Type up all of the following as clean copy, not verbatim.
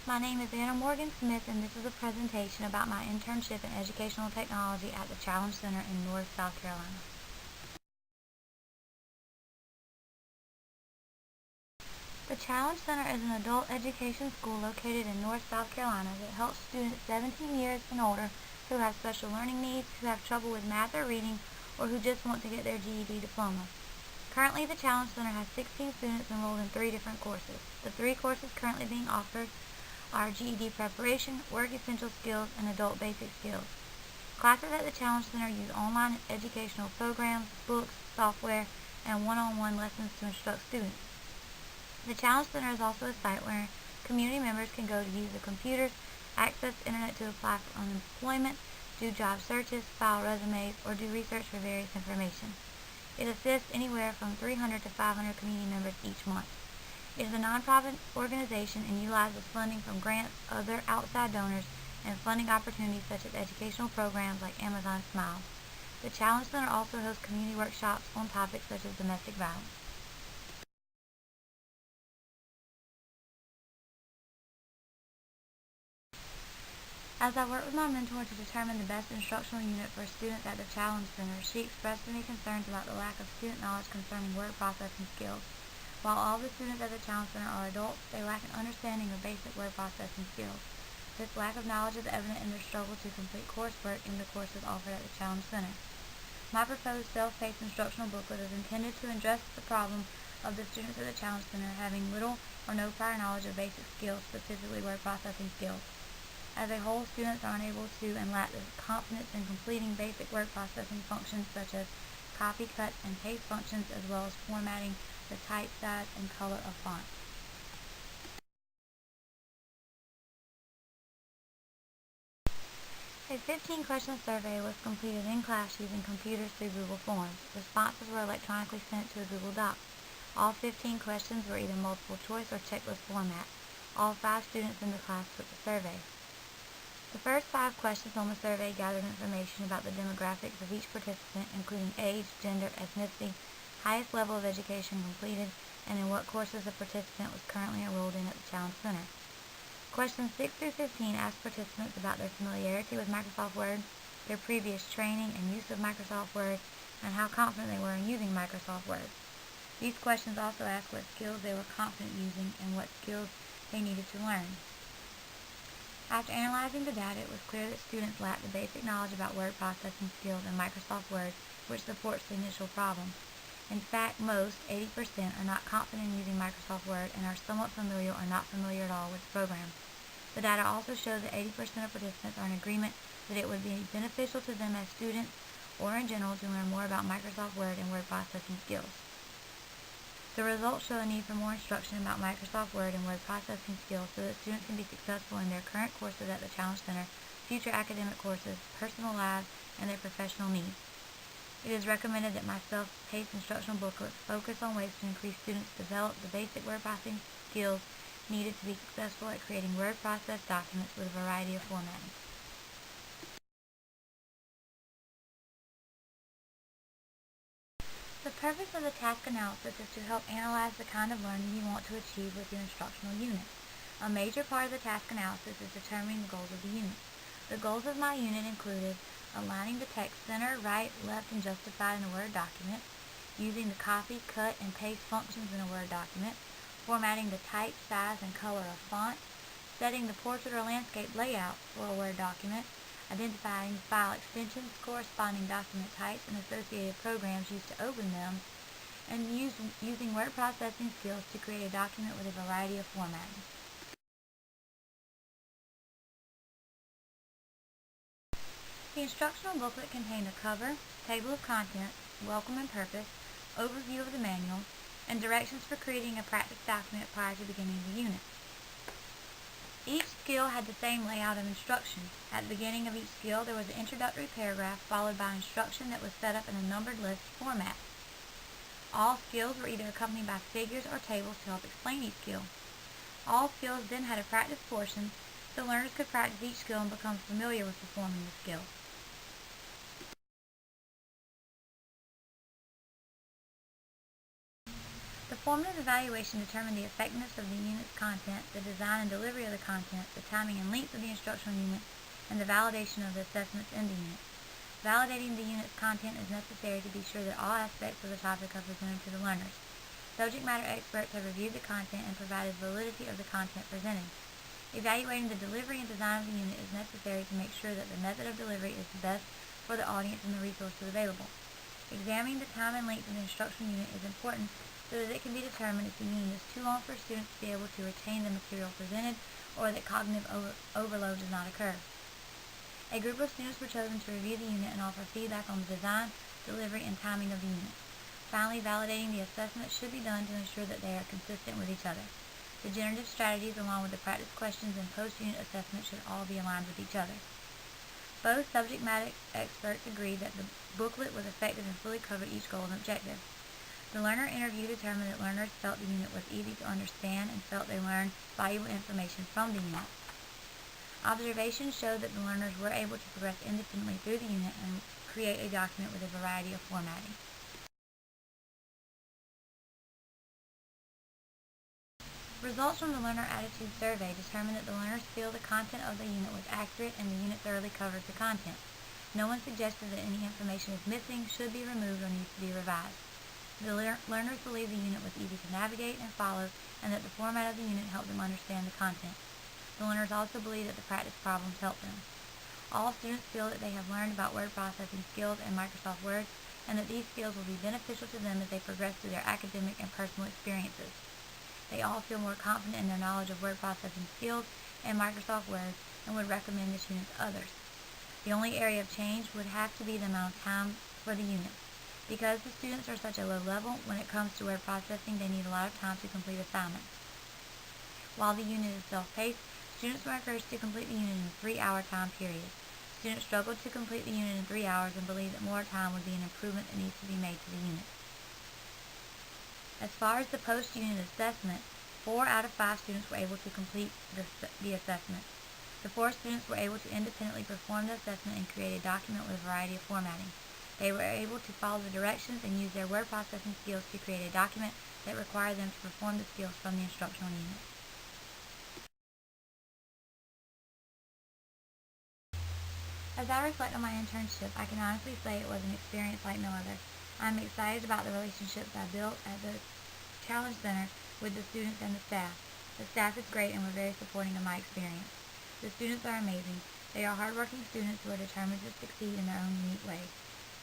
My name is Anna Morgan Smith, and this is a presentation about my internship in educational technology at the Challenge Center in North South Carolina. The Challenge Center is an adult education school located in North South Carolina that helps students 17 years and older who have special learning needs, who have trouble with math or reading, or who just want to get their GED diploma. Currently, the Challenge Center has 16 students enrolled in 3 different courses. The 3 courses currently being offered are GED preparation, work essential skills, and adult basic skills. Classes at the Challenge Center use online educational programs, books, software, and one-on-one lessons to instruct students. The Challenge Center is also a site where community members can go to use the computers, access the internet to apply for unemployment, do job searches, file resumes, or do research for various information. It assists anywhere from 300 to 500 community members each month. It is a nonprofit organization and utilizes funding from grants, other outside donors, and funding opportunities such as educational programs like Amazon Smile. The Challenge Center also hosts community workshops on topics such as domestic violence. As I worked with my mentor to determine the best instructional unit for students at the Challenge Center, she expressed to me concerns about the lack of student knowledge concerning word processing skills. While all the students at the Challenge Center are adults, they lack an understanding of basic word processing skills. This lack of knowledge is evident in their struggle to complete coursework in the courses offered at the Challenge Center. My proposed self-paced instructional booklet is intended to address the problem of the students at the Challenge Center having little or no prior knowledge of basic skills, specifically word processing skills. As a whole, students are unable to and lack the confidence in completing basic word processing functions such as copy, cut, and paste functions, as well as formatting the type size and color of fonts. A 15-question survey was completed in class using computers through Google Forms. Responses were electronically sent to a Google Doc. All 15 questions were either multiple choice or checklist format. All 5 students in the class took the survey. The first 5 questions on the survey gathered information about the demographics of each participant, including age, gender, ethnicity, highest level of education completed, and in what courses the participant was currently enrolled in at the Challenge Center. Questions 6 through 15 asked participants about their familiarity with Microsoft Word, their previous training and use of Microsoft Word, and how confident they were in using Microsoft Word. These questions also asked what skills they were confident using and what skills they needed to learn. After analyzing the data, it was clear that students lacked the basic knowledge about word processing skills in Microsoft Word, which supports the initial problem. In fact, most, 80%, are not confident in using Microsoft Word and are somewhat familiar or not familiar at all with the program. The data also shows that 80% of participants are in agreement that it would be beneficial to them as students or in general to learn more about Microsoft Word and word processing skills. The results show a need for more instruction about Microsoft Word and word processing skills so that students can be successful in their current courses at the Challenge Center, future academic courses, personal lives, and their professional needs. It is recommended that my self-paced instructional booklets focus on ways to increase students to develop the basic word processing skills needed to be successful at creating word process documents with a variety of formatting. The purpose of the task analysis is to help analyze the kind of learning you want to achieve with your instructional unit. A major part of the task analysis is determining the goals of the unit. The goals of my unit included aligning the text center, right, left, and justified in a Word document, using the copy, cut, and paste functions in a Word document, formatting the type, size, and color of font, setting the portrait or landscape layout for a Word document, identifying file extensions, corresponding document types, and associated programs used to open them, and using word processing skills to create a document with a variety of formatting. The instructional booklet contained a cover, table of contents, welcome and purpose, overview of the manual, and directions for creating a practice document prior to beginning the unit. Each skill had the same layout of instruction. At the beginning of each skill, there was an introductory paragraph followed by instruction that was set up in a numbered list format. All skills were either accompanied by figures or tables to help explain each skill. All skills then had a practice portion so learners could practice each skill and become familiar with performing the skill. The Formative evaluation determined the effectiveness of the unit's content, the design and delivery of the content, the timing and length of the instructional unit, and the validation of the assessments in the unit. Validating the unit's content is necessary to be sure that all aspects of the topic are presented to the learners. Subject matter experts have reviewed the content and provided validity of the content presented. Evaluating the delivery and design of the unit is necessary to make sure that the method of delivery is the best for the audience and the resources available. Examining the time and length of the instructional unit is important so that it can be determined if the unit is too long for students to be able to retain the material presented or that cognitive overload does not occur. A group of students were chosen to review the unit and offer feedback on the design, delivery, and timing of the unit. Finally, validating the assessments should be done to ensure that they are consistent with each other. The generative strategies along with the practice questions and post-unit assessment should all be aligned with each other. Both subject matter experts agreed that the booklet was effective and fully covered each goal and objective. The learner interview determined that learners felt the unit was easy to understand and felt they learned valuable information from the unit. Observations showed that the learners were able to progress independently through the unit and create a document with a variety of formatting. Results from the learner attitude survey determined that the learners feel the content of the unit was accurate and the unit thoroughly covers the content. No one suggested that any information is missing, should be removed, or needs to be revised. The learners believed the unit was easy to navigate and follow, and that the format of the unit helped them understand the content. The learners also believe that the practice problems helped them. All students feel that they have learned about word processing skills and Microsoft Word, and that these skills will be beneficial to them as they progress through their academic and personal experiences. They all feel more confident in their knowledge of word processing skills and Microsoft Word and would recommend this unit to others. The only area of change would have to be the amount of time for the unit. Because the students are such a low level, when it comes to word processing, they need a lot of time to complete assignments. While the unit is self-paced, students were encouraged to complete the unit in a 3-hour time period. Students struggled to complete the unit in 3 hours and believe that more time would be an improvement that needs to be made to the unit. As far as the post-unit assessment, 4 out of 5 students were able to complete the assessment. The 4 students were able to independently perform the assessment and create a document with a variety of formatting. They were able to follow the directions and use their word processing skills to create a document that required them to perform the skills from the instructional unit. As I reflect on my internship, I can honestly say it was an experience like no other. I am excited about the relationships I built at the Challenge Center with the students and the staff. The staff is great and were very supporting of my experience. The students are amazing. They are hardworking students who are determined to succeed in their own unique way.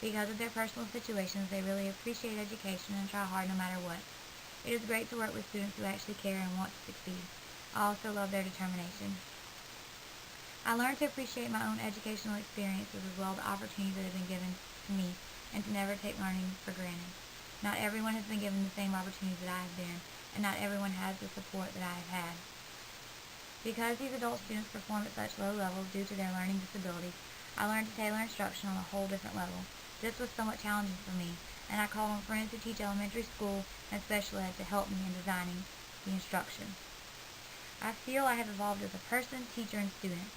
Because of their personal situations, they really appreciate education and try hard no matter what. It is great to work with students who actually care and want to succeed. I also love their determination. I learned to appreciate my own educational experiences as well as the opportunities that have been given to me and to never take learning for granted. Not everyone has been given the same opportunities that I have been, and not everyone has the support that I have had. Because these adult students perform at such low levels due to their learning disabilities, I learned to tailor instruction on a whole different level. This was somewhat challenging for me, and I called on friends who teach elementary school and special ed to help me in designing the instruction. I feel I have evolved as a person, teacher, and student.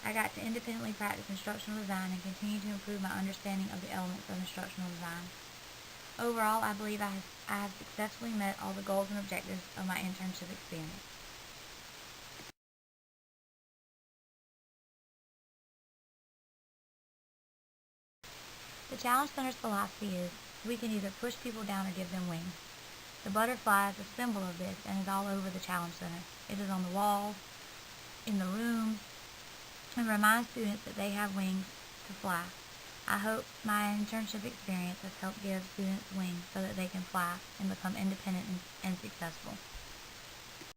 I got to independently practice instructional design and continue to improve my understanding of the elements of instructional design. Overall, I believe I have successfully met all the goals and objectives of my internship experience. The Challenge Center's philosophy is, we can either push people down or give them wings. The butterfly is a symbol of this and is all over the Challenge Center. It is on the walls, in the rooms, and reminds students that they have wings to fly. I hope my internship experience has helped give students wings so that they can fly and become independent and successful.